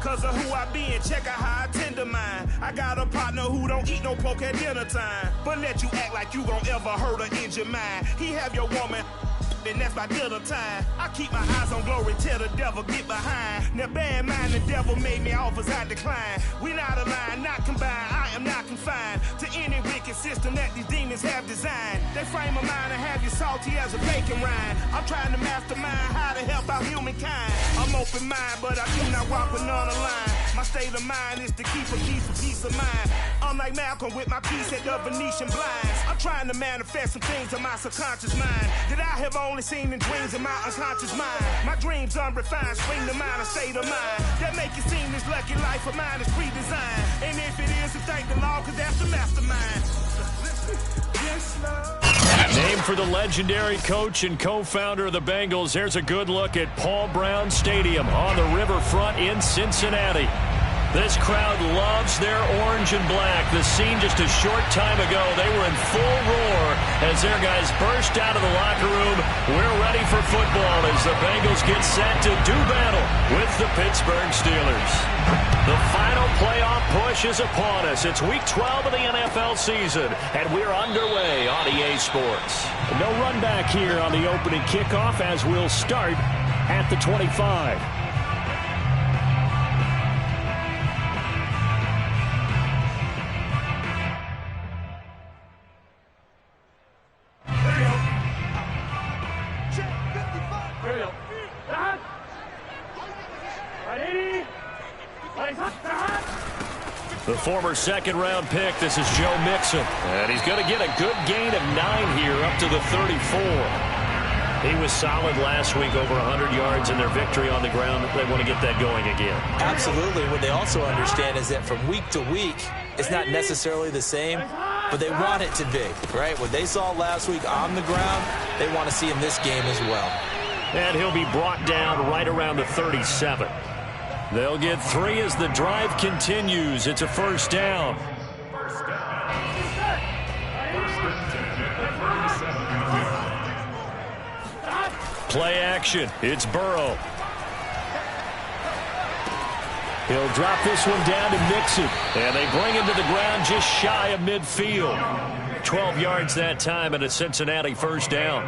Cause of who I be and check out how I tend to mine. I got a partner who don't eat no pork at dinner time, but let you act like you gon' ever hurt or injure mine. He have your woman, and that's by dinner time. I keep my eyes on glory till the devil get behind. Now bad mind, the devil made me offers I decline. We not aligned, not combined, I am not confined to any wicked system that these demons have designed. They frame a mind and have you salty as a bacon rind. I'm trying to mastermind how to help out humankind. I'm open mind, but I do not walk with none aligned. My state of mind is to keep a peace of mind. I'm like Malcolm with my piece at the Venetian blinds. I'm trying to manifest some things in my subconscious mind that I have only seen in dreams in my unconscious mind. My dreams unrefined, spring to mind, a state of mind that make it seem this lucky life of mine is pre-designed. And if it is, then thank the Lord, cause that's the mastermind. Named for the legendary coach and co-founder of the Bengals, here's a good look at Paul Brown Stadium on the riverfront in Cincinnati. This crowd loves their orange and black. The scene just a short time ago, they were in full roar as their guys burst out of the locker room. We're ready for football as the Bengals get set to do battle with the Pittsburgh Steelers. The final playoff push is upon us. It's Week 12 of the NFL season, and we're underway on EA Sports. No run back here on the opening kickoff as we'll start at the 25. The former second-round pick, this is Joe Mixon. And he's going to get a good gain of 9 here up to the 34. He was solid last week, over 100 yards in their victory on the ground. They want to get that going again. Absolutely. What they also understand is that from week to week, it's not necessarily the same, but they want it to be, right? What they saw last week on the ground, they want to see in this game as well. And he'll be brought down right around the 37. They'll get 3 as the drive continues. It's a first down. Play action. It's Burrow. He'll drop this one down to Mixon. And they bring him to the ground just shy of midfield. 12 yards that time and a Cincinnati first down.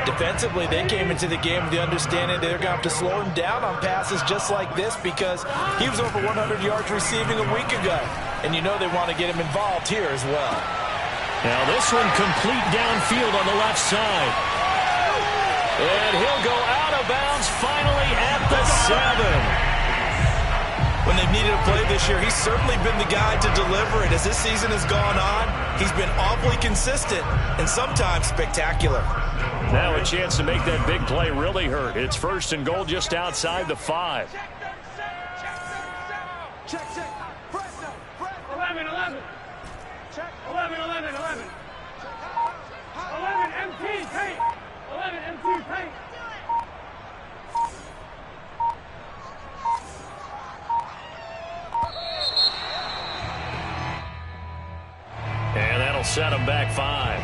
Defensively, they came into the game with the understanding they're going to have to slow him down on passes just like this because he was over 100 yards receiving a week ago. And you know they want to get him involved here as well. Now this one complete downfield on the left side. And he'll go out of bounds finally at the 7. When they've needed a play this year, he's certainly been the guy to deliver it. As this season has gone on, he's been awfully consistent and sometimes spectacular. Now a chance to make that big play really hurt. It's first and goal just outside the 5. Check. 11. Check. 11. 11 MT paint. 11 MT paint. And that'll set them back 5.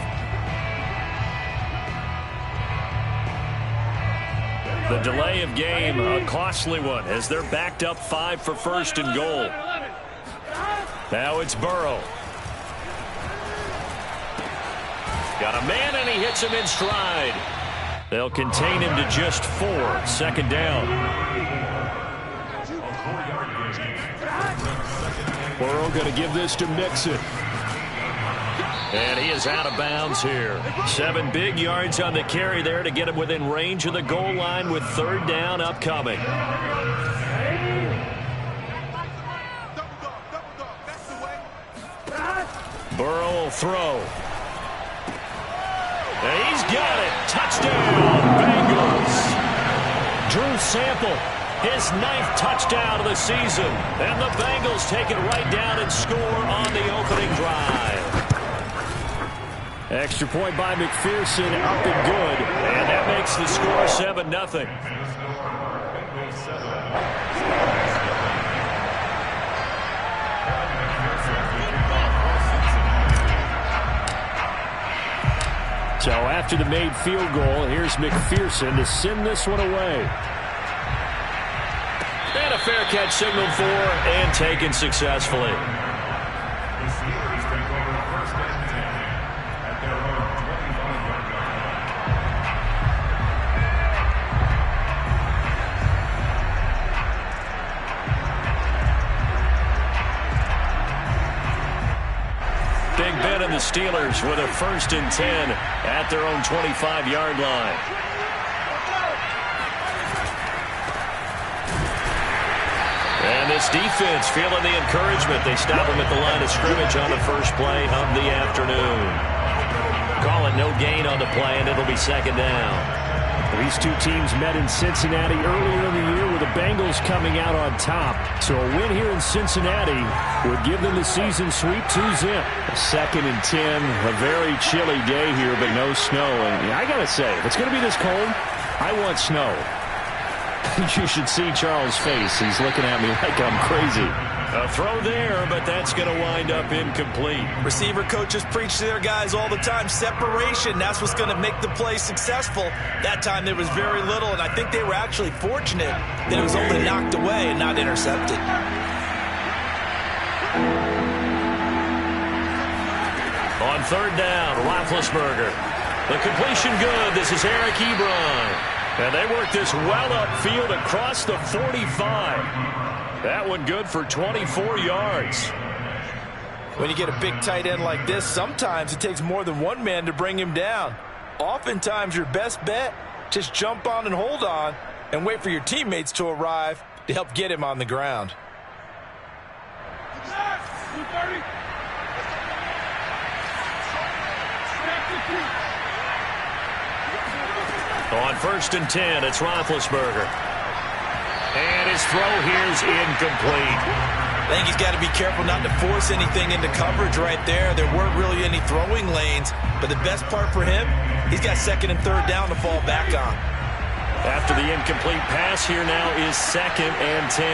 The delay of game, a costly one, as they're backed up 5 for first and goal. Now it's Burrow. Got a man, and he hits him in stride. They'll contain him to just 4. Second down. Burrow going to give this to Mixon. And he is out of bounds here. 7 big yards on the carry there to get him within range of the goal line with third down upcoming. Burrow will throw. And he's got it. Touchdown, Bengals. Drew Sample, his 9th touchdown of the season. And the Bengals take it right down and score on the opening drive. Extra point by McPherson, up and good. And that makes the score 7-0. So after the made field goal, here's McPherson to send this one away. And And a fair catch signaled for and taken successfully. Big Ben and the Steelers with a 1st and 10 at their own 25-yard line. And this defense feeling the encouragement. They stop him at the line of scrimmage on the first play of the afternoon. Call it no gain on the play, and it'll be 2nd down. These two teams met in Cincinnati earlier in the year with the Bengals coming out on top. So a win here in Cincinnati would give them the season sweep 2-zip. 2nd and 10, a very chilly day here, but no snow. And yeah, I got to say, if it's going to be this cold, I want snow. You should see Charles' face. He's looking at me like I'm crazy. A throw there, but that's going to wind up incomplete. Receiver coaches preach to their guys all the time. Separation, that's what's going to make the play successful. That time there was very little, and I think they were actually fortunate that it was only knocked away and not intercepted. On 3rd down, Roethlisberger. The completion good. This is Eric Ebron. And they work this well upfield across the 45. That one good for 24 yards. When you get a big tight end like this, sometimes it takes more than one man to bring him down. Oftentimes your best bet, just jump on and hold on and wait for your teammates to arrive to help get him on the ground. On 1st and 10, it's Roethlisberger. And his throw here's incomplete. I think he's got to be careful not to force anything into coverage right there. There weren't really any throwing lanes, but the best part for him, he's got 2nd and 3rd down to fall back on. After the incomplete pass, here now is 2nd and 10.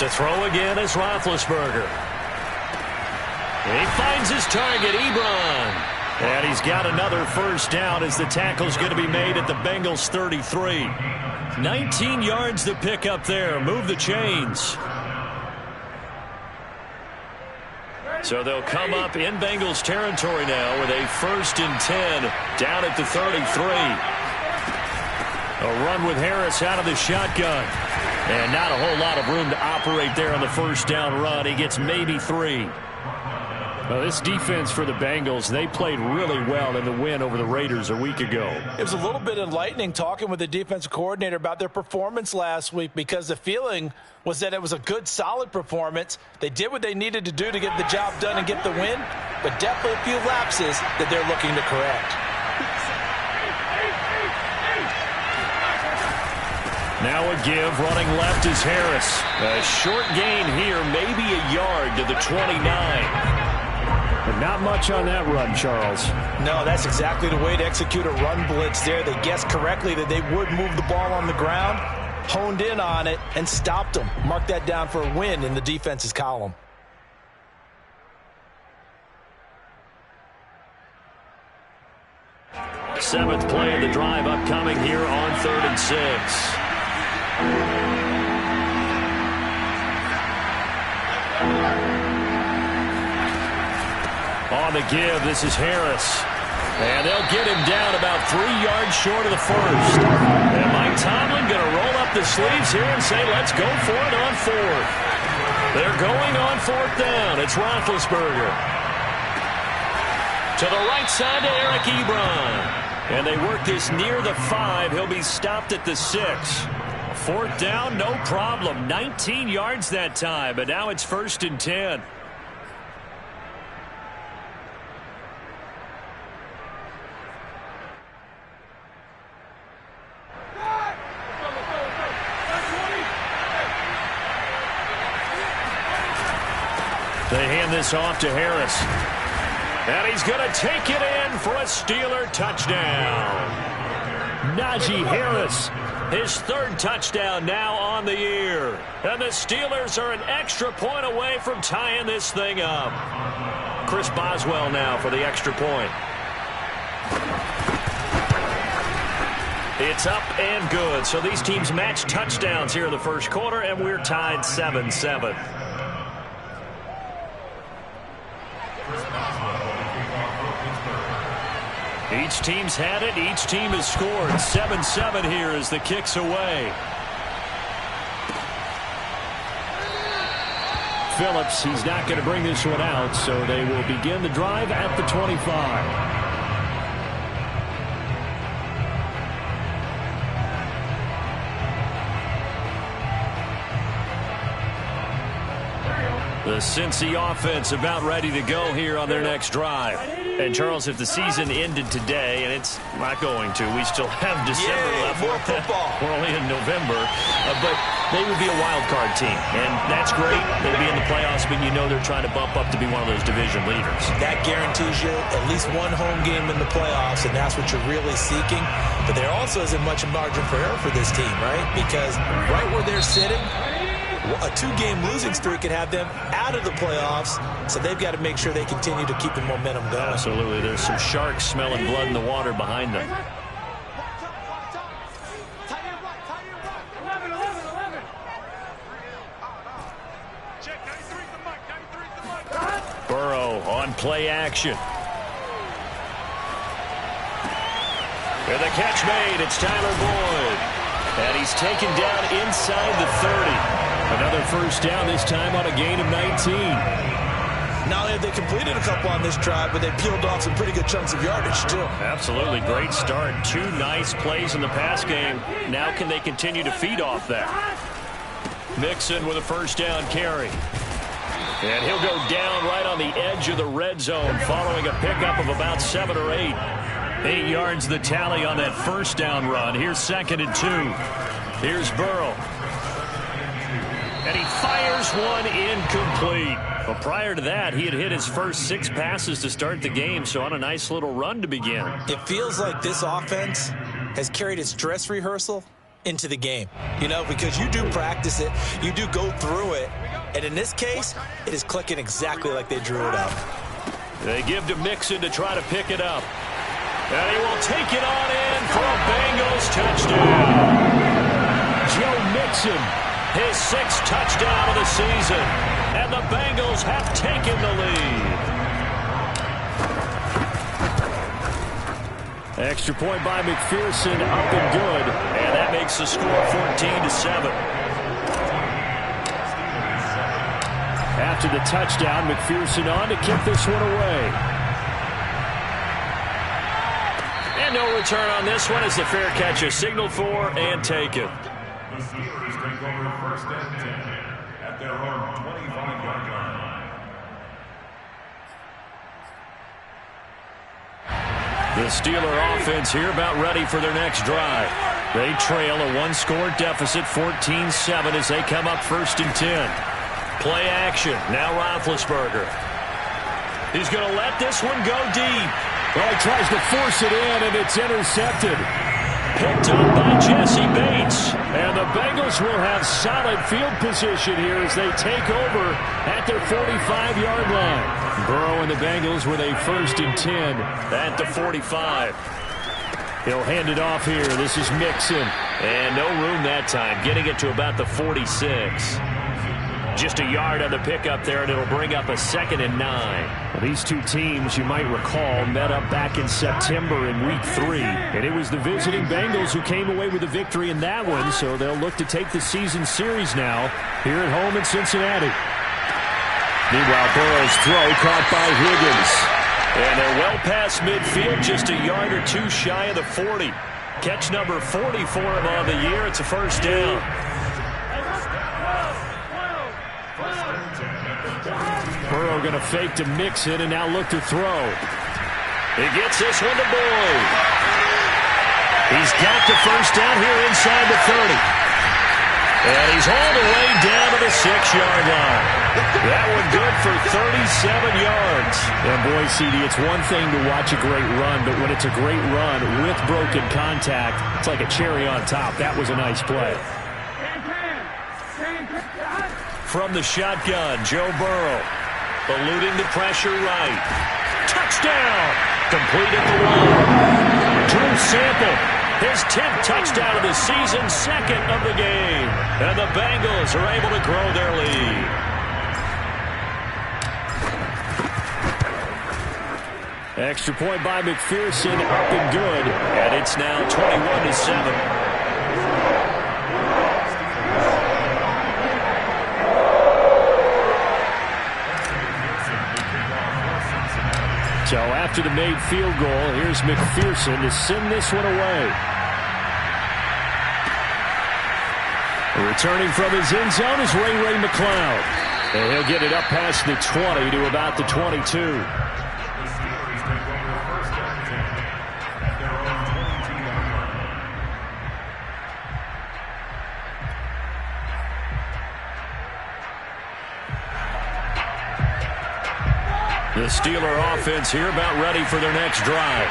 To throw again is Roethlisberger. He finds his target, Ebron. And he's got another 1st down as the tackle's going to be made at the Bengals 33. 19 yards to pick up there. Move the chains. So they'll come up in Bengals territory now with a 1st and 10 down at the 33. A run with Harris out of the shotgun. And not a whole lot of room to operate there on the 1st down run. He gets maybe 3. Well, this defense for the Bengals, they played really well in the win over the Raiders a week ago. It was a little bit enlightening talking with the defensive coordinator about their performance last week because the feeling was that it was a good, solid performance. They did what they needed to do to get the job done and get the win, but definitely a few lapses that they're looking to correct. Now a give, running left is Harris. A short gain here, maybe a yard to the 29. But not much on that run, Charles. No, that's exactly the way to execute a run blitz there. They guessed correctly that they would move the ball on the ground, honed in on it, and stopped them. Mark that down for a win in the defense's column. Seventh play of the drive upcoming here on 3rd and 6. On the give, this is Harris. And they'll get him down about 3 yards short of the 1st. And Mike Tomlin going to roll up the sleeves here and say, let's go for it on 4th. They're going on 4th down. It's Roethlisberger. To the right side to Eric Ebron. And they work this near the 5. He'll be stopped at the 6. 4th down, no problem. 19 yards that time, but now it's 1st and 10. They hand this off to Harris. And he's going to take it in for a Steeler touchdown. Najee Harris, his 3rd touchdown now on the year. And the Steelers are an extra point away from tying this thing up. Chris Boswell now for the extra point. It's up and good. So these teams match touchdowns here in the first quarter, and we're tied 7-7. Each team's had it. Each team has scored. 7-7 here as the kick's away. Phillips, he's not going to bring this one out, so they will begin the drive at the 25. The Cincy offense about ready to go here on their next drive. And, Charles, if the season ended today, and it's not going to, we still have December left. More football. We're only in November. But they would be a wild card team. And that's great. They'd be in the playoffs, but you know they're trying to bump up to be one of those division leaders. That guarantees you at least one home game in the playoffs, and that's what you're really seeking. But there also isn't much margin for error for this team, right? Because right where they're sitting, a 2-game losing streak could have them out of the playoffs, so they've got to make sure they continue to keep the momentum going. Absolutely. There's some sharks smelling blood in the water behind them. 11. Burrow on play action. With a catch made, it's Tyler Boyd. And he's taken down inside the 30. Another first down, this time on a gain of 19. Not only have they completed a couple on this drive, but they peeled off some pretty good chunks of yardage, too. Absolutely. Great start. 2 nice plays in the pass game. Now can they continue to feed off that? Mixon with a first down carry. And he'll go down right on the edge of the red zone following a pickup of about 7 or 8. 8 yards the tally on that first down run. Here's 2nd and 2. Here's Burrow. And he fires one incomplete. But prior to that, he had hit his first 6 passes to start the game, so on a nice little run to begin. It feels like this offense has carried its dress rehearsal into the game. You know, because you do practice it, you do go through it, and in this case, it is clicking exactly like they drew it up. They give to Mixon to try to pick it up. And he will take it on in for a Bengals touchdown. Joe Mixon, his 6th touchdown of the season. And the Bengals have taken the lead. Extra point by McPherson, up and good. And that makes the score 14-7. After the touchdown, McPherson on to kick this one away. And no return on this one as the fair catch is signaled for and taken. The Steelers take over 1st and 10 at their own 25-yard line. The Steeler offense here about ready for their next drive. They trail a 1-score deficit, 14-7 as they come up 1st and 10. Play action. Now Roethlisberger. He's going to let this one go deep. Well, he tries to force it in, and it's intercepted. Picked up by Jesse Bates. And the Bengals will have solid field position here as they take over at their 45-yard line. Burrow and the Bengals with a 1st and 10 at the 45. He'll hand it off here. This is Mixon. And no room that time, getting it to about the 46. Just a yard on the pickup there, and it'll bring up a 2nd and 9. Well, these two teams, you might recall, met up back in September in Week 3. And it was the visiting Bengals who came away with the victory in that one, so they'll look to take the season series now here at home in Cincinnati. Meanwhile, Burrow's throw caught by Higgins. And they're well past midfield, just a yard or 2 shy of the 40. Catch number 40 for him on the year. It's a first down. Burrow going to fake to Mixon and now look to throw. He gets this one to Boyd. He's got the first down here inside the 30. And he's all the way down to the 6-yard line. That one good for 37 yards. And boy, CD, it's one thing to watch a great run, but when it's a great run with broken contact, it's like a cherry on top. That was a nice play. From the shotgun, Joe Burrow. Eluding the pressure right. Touchdown! Complete at the line. Drew Sample His 10th touchdown of the season, second of the game. And the Bengals are able to grow their lead. Extra point by McPherson, up and good. And it's now 21-7. So after the made field goal, here's McPherson to send this one away. Returning from his end zone is Ray McLeod. And he'll get it up past the 20 to about the 22. The Steeler offense here about ready for their next drive.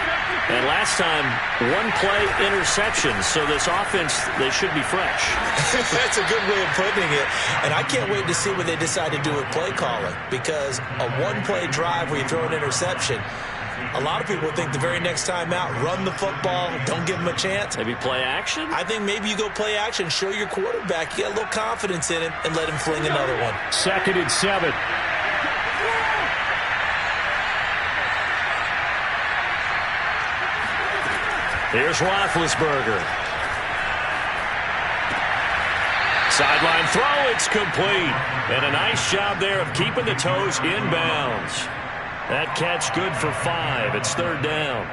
And last time, one play interception. So this offense, they should be fresh. That's a good way of putting it. And I can't wait to see what they decide to do with play calling. Because a one-play drive where you throw an interception, a lot of people think the very next time out, run the football, don't give them a chance. Maybe play action? I think maybe you go play action, show your quarterback, you got a little confidence in him, and let him fling another one. 2nd and 7. Here's Roethlisberger. Sideline throw, it's complete. And a nice job there of keeping the toes inbounds. That catch good for 5. It's 3rd down.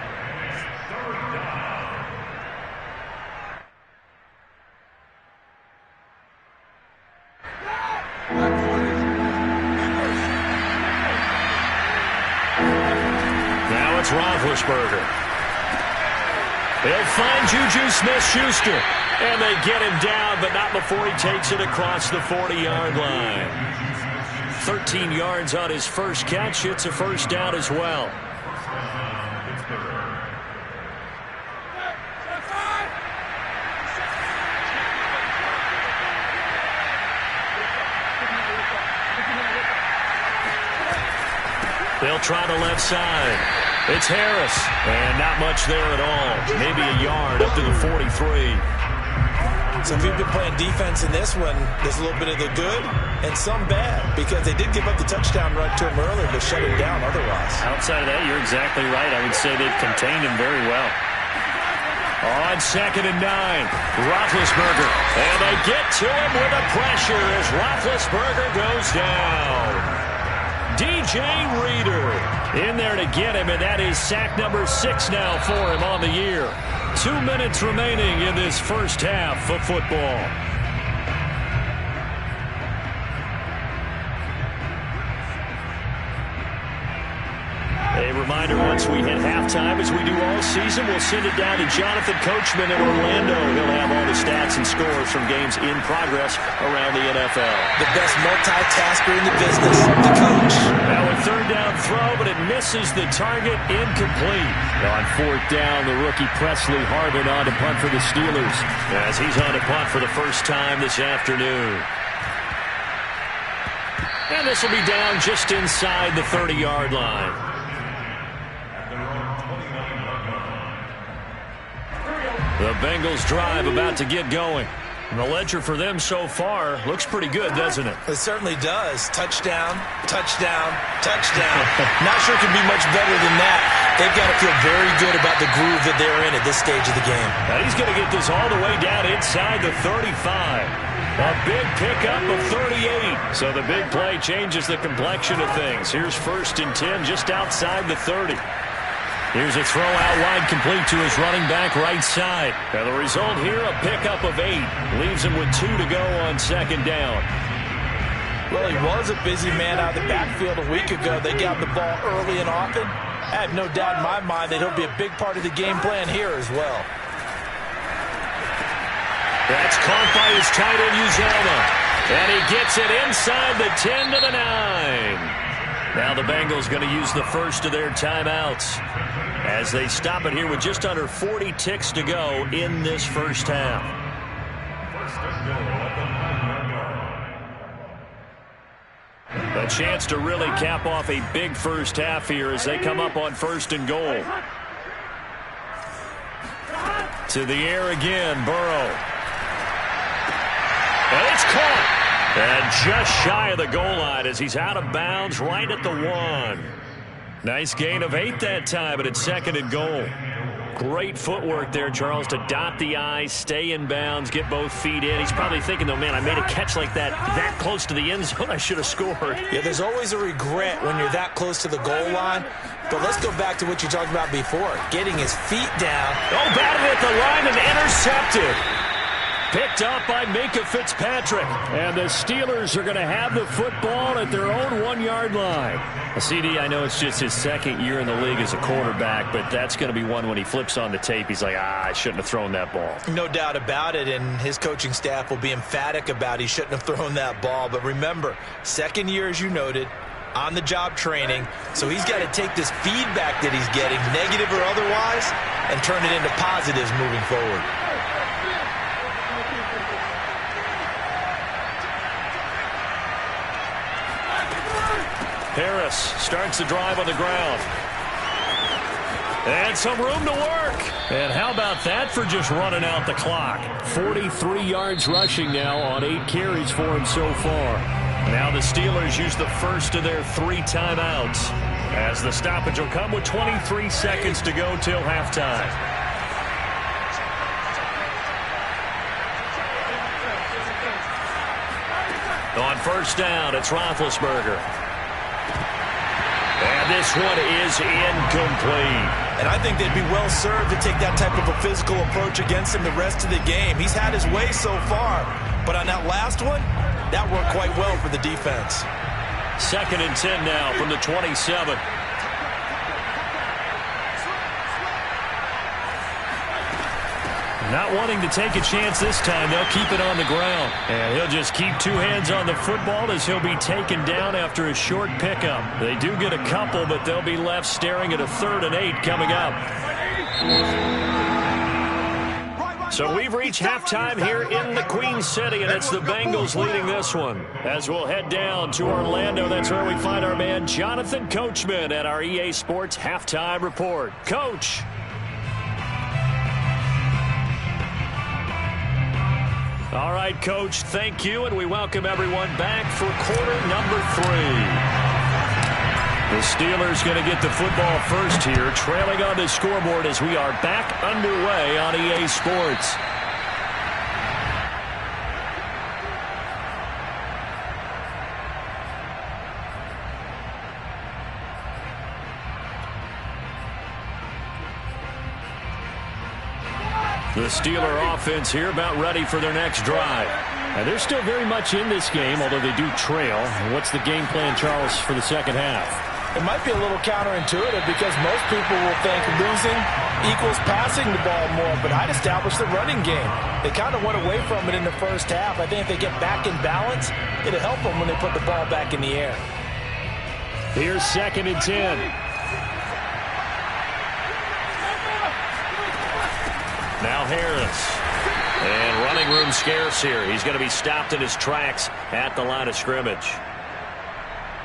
Now it's Roethlisberger. They'll find Juju Smith-Schuster. And they get him down, but not before he takes it across the 40-yard line. 13 yards on his first catch. It's a first down as well. They'll try the left side. It's Harris, and not much there at all. Maybe a yard up to the 43. So if you've been playing defense in this one, there's a little bit of the good and some bad, because they did give up the touchdown run to him earlier, but shut him down otherwise. Outside of that, you're exactly right. I would say they've contained him very well. On 2nd and 9, Roethlisberger. And they get to him with the pressure as Roethlisberger goes down. DJ Reader in there to get him, and that is sack number 6 now for him on the year. 2 minutes remaining in this first half of football. A reminder, once we hit halftime, as we do all season, we'll send it down to Jonathan Coachman in Orlando. He'll have all the stats and scores from games in progress around the NFL. The best multitasker in the business, the coach. Now a 3rd down throw, but it misses the target, incomplete. On 4th down, the rookie Presley Harvin on to punt for the Steelers, as he's on to punt for the first time this afternoon. And this will be down just inside the 30-yard line. The Bengals drive about to get going. And the ledger for them so far looks pretty good, doesn't it? It certainly does. Touchdown, touchdown, touchdown. Not sure it can be much better than that. They've got to feel very good about the groove that they're in at this stage of the game. Now he's going to get this all the way down inside the 35. A big pickup of 38. So the big play changes the complexion of things. Here's 1st and 10 just outside the 30. Here's a throw out wide, complete to his running back right side. And the result here, a pickup of 8. Leaves him with 2 to go on 2nd down. Well, he was a busy man out of the backfield a week ago. They got the ball early and often. I have no doubt in my mind that he'll be a big part of the game plan here as well. That's caught by his tight end, Uzomah. And he gets it inside the 10 to the 9. Now the Bengals going to use the first of their timeouts as they stop it here with just under 40 ticks to go in this first half. A chance to really cap off a big first half here as they come up on 1st and goal. To the air again, Burrow. And it's caught. And just shy of the goal line as he's out of bounds right at the 1. Nice gain of 8 that time, but it's 2nd and goal. Great footwork there, Charles, to dot the I's, stay in bounds, get both feet in. He's probably thinking, though, man, I made a catch like that close to the end zone. I should have scored. Yeah, there's always a regret when you're that close to the goal line. But let's go back to what you talked about before, getting his feet down. Oh, batted at the line and intercepted. Picked up by Minka Fitzpatrick. And the Steelers are going to have the football at their own 1-yard line. CD, I know it's just his 2nd year in the league as a quarterback, but that's going to be one when he flips on the tape. He's like, I shouldn't have thrown that ball. No doubt about it, and his coaching staff will be emphatic about he shouldn't have thrown that ball. But remember, 2nd year, as you noted, on-the-job training, so he's got to take this feedback that he's getting, negative or otherwise, and turn it into positives moving forward. Harris starts the drive on the ground. And some room to work. And how about that for just running out the clock? 43 yards rushing now on 8 carries for him so far. Now the Steelers use the first of their 3 timeouts, as the stoppage will come with 23 seconds to go till halftime. On first down, it's Roethlisberger. And this one is incomplete. And I think they'd be well served to take that type of a physical approach against him the rest of the game. He's had his way so far, but on that last one, that worked quite well for the defense. 2nd and 10 now from the 27. Not wanting to take a chance this time, they'll keep it on the ground. And he'll just keep 2 hands on the football as he'll be taken down after a short pickup. They do get a couple, but they'll be left staring at a 3rd and 8 coming up. So we've reached halftime here in the Queen City, and it's the Bengals leading this one. As we'll head down to Orlando, that's where we find our man Jonathan Coachman at our EA Sports Halftime Report. Coach. All right, Coach, thank you, and we welcome everyone back for quarter number 3. The Steelers going to get the football first here, trailing on the scoreboard as we are back underway on EA Sports. The Steeler offense here about ready for their next drive. And they're still very much in this game, although they do trail. What's the game plan, Charles, for the second half? It might be a little counterintuitive because most people will think losing equals passing the ball more, but I'd establish the running game. They kind of went away from it in the first half. I think if they get back in balance, it'll help them when they put the ball back in the air. Here's 2nd and 10. Now Harris. And running room scarce here. He's going to be stopped in his tracks at the line of scrimmage.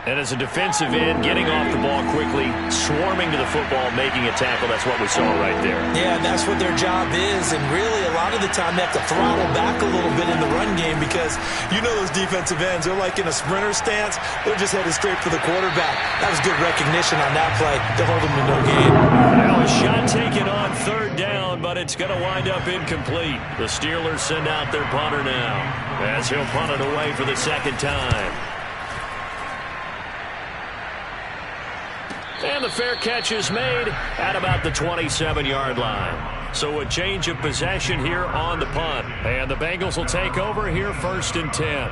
And as a defensive end, getting off the ball quickly, swarming to the football, making a tackle. That's what we saw right there. Yeah, that's what their job is. And really, a lot of the time, they have to throttle back a little bit in the run game because you know those defensive ends, they're like in a sprinter stance. They're just headed straight for the quarterback. That was good recognition on that play to hold them to no gain. Now a shot taken on 3rd down, but it's going to wind up incomplete. The Steelers send out their punter now as he'll punt it away for the 2nd time. And the fair catch is made at about the 27-yard line. So a change of possession here on the punt. And the Bengals will take over here 1st and 10.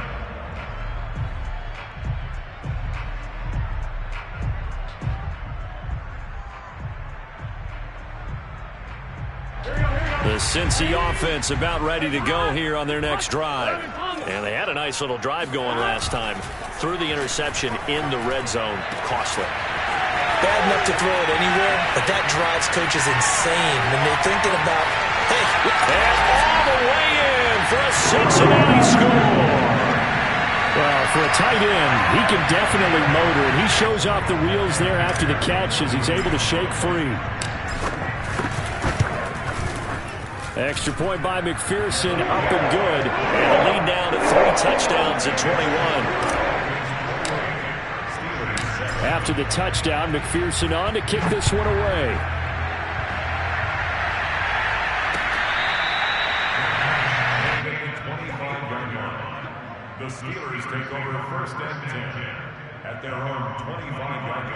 The Cincy offense about ready to go here on their next drive. And they had a nice little drive going last time. Threw the interception in the red zone. Costly. Bad enough to throw it anywhere, but that drives coaches insane when they're thinking about, hey. And all the way in for a Cincinnati score. Well, for a tight end, he can definitely motor, and he shows off the wheels there after the catch as he's able to shake free. Extra point by McPherson, up and good. And the lead now to 3 touchdowns at 21. After the touchdown, McPherson on to kick this one away. The Steelers take over 1st and 10 at their own 25-yard line.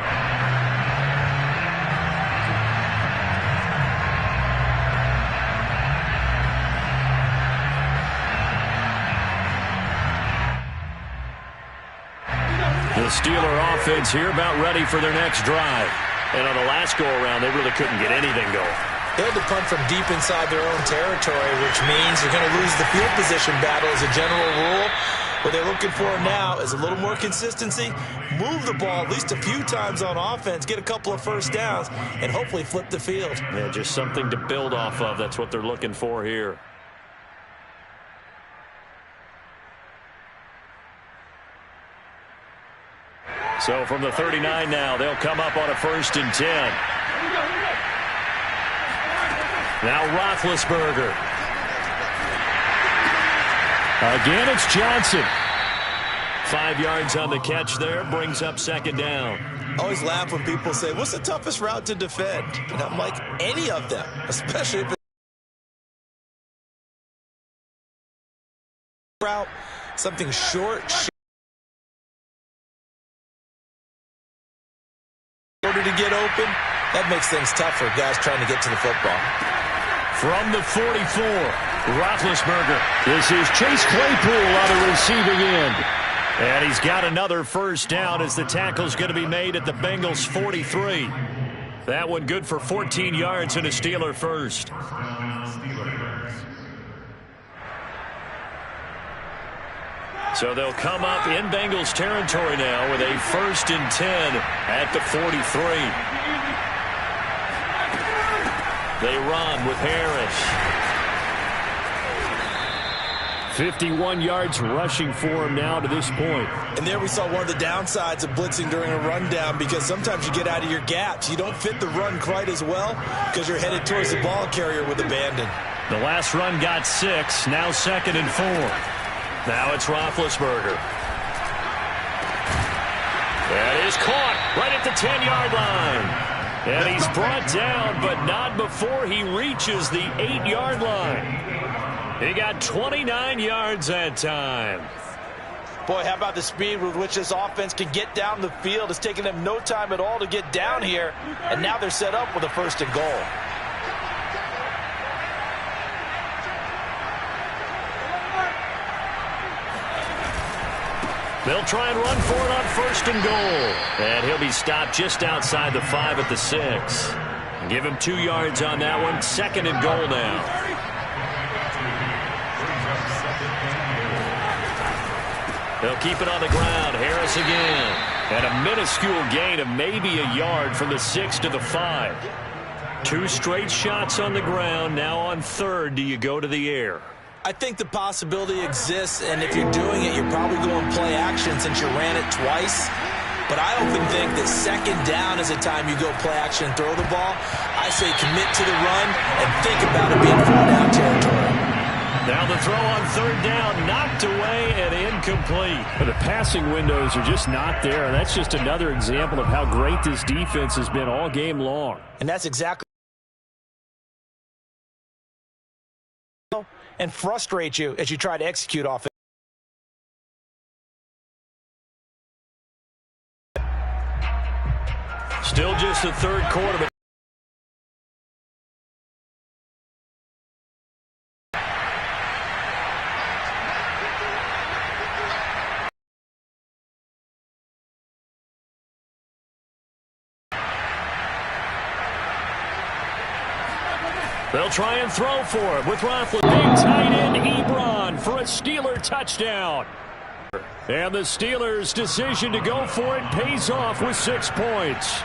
The Steeler offense here about ready for their next drive. And on the last go-around, they really couldn't get anything going. They had to punt from deep inside their own territory, which means you're going to lose the field position battle as a general rule. What they're looking for now is a little more consistency, move the ball at least a few times on offense, get a couple of first downs, and hopefully flip the field. Yeah, just something to build off of. That's what they're looking for here. So from the 39 now, they'll come up on a 1st and 10. Now Roethlisberger. Again, it's Johnson. 5 yards on the catch there, brings up 2nd down. I always laugh when people say, what's the toughest route to defend? And I'm like, any of them, especially if it's route, something short, in order to get open, that makes things tougher, guys trying to get to the football. From the 44, Roethlisberger. This is Chase Claypool on the receiving end. And he's got another 1st down as the tackle's going to be made at the Bengals' 43. That one good for 14 yards and a Steeler first. So they'll come up in Bengals territory now with a 1st and 10 at the 43. They run with Harris. 51 yards rushing for him now to this point. And there we saw one of the downsides of blitzing during a rundown, because sometimes you get out of your gaps. You don't fit the run quite as well because you're headed towards the ball carrier with abandon. The last run got 6, now 2nd and 4. Now it's Roethlisberger. That is caught right at the 10-yard line. And he's brought down, but not before he reaches the 8-yard line. He got 29 yards that time. Boy, how about the speed with which this offense can get down the field? It's taken them no time at all to get down here, and now they're set up with a 1st and goal. They'll try and run for it on 1st and goal. And he'll be stopped just outside the 5 at the 6. Give him 2 yards on that one. 2nd and goal now. They'll keep it on the ground. Harris again. And a minuscule gain of maybe a yard from the 6 to the 5. 2 straight shots on the ground. Now on 3rd, do you go to the air? I think the possibility exists, and if you're doing it, you're probably going play action since you ran it twice. But I often think that 2nd down is a time you go play action and throw the ball. I say commit to the run and think about it being 4-down territory. Now the throw on 3rd down, knocked away and incomplete. The passing windows are just not there. That's just another example of how great this defense has been all game long. And that's exactly and frustrate you as you try to execute off it. Still just the 3rd quarter. They'll try and throw for it with Roethlisberger. Big tight end Ebron for a Steeler touchdown. And the Steelers' decision to go for it pays off with 6 points.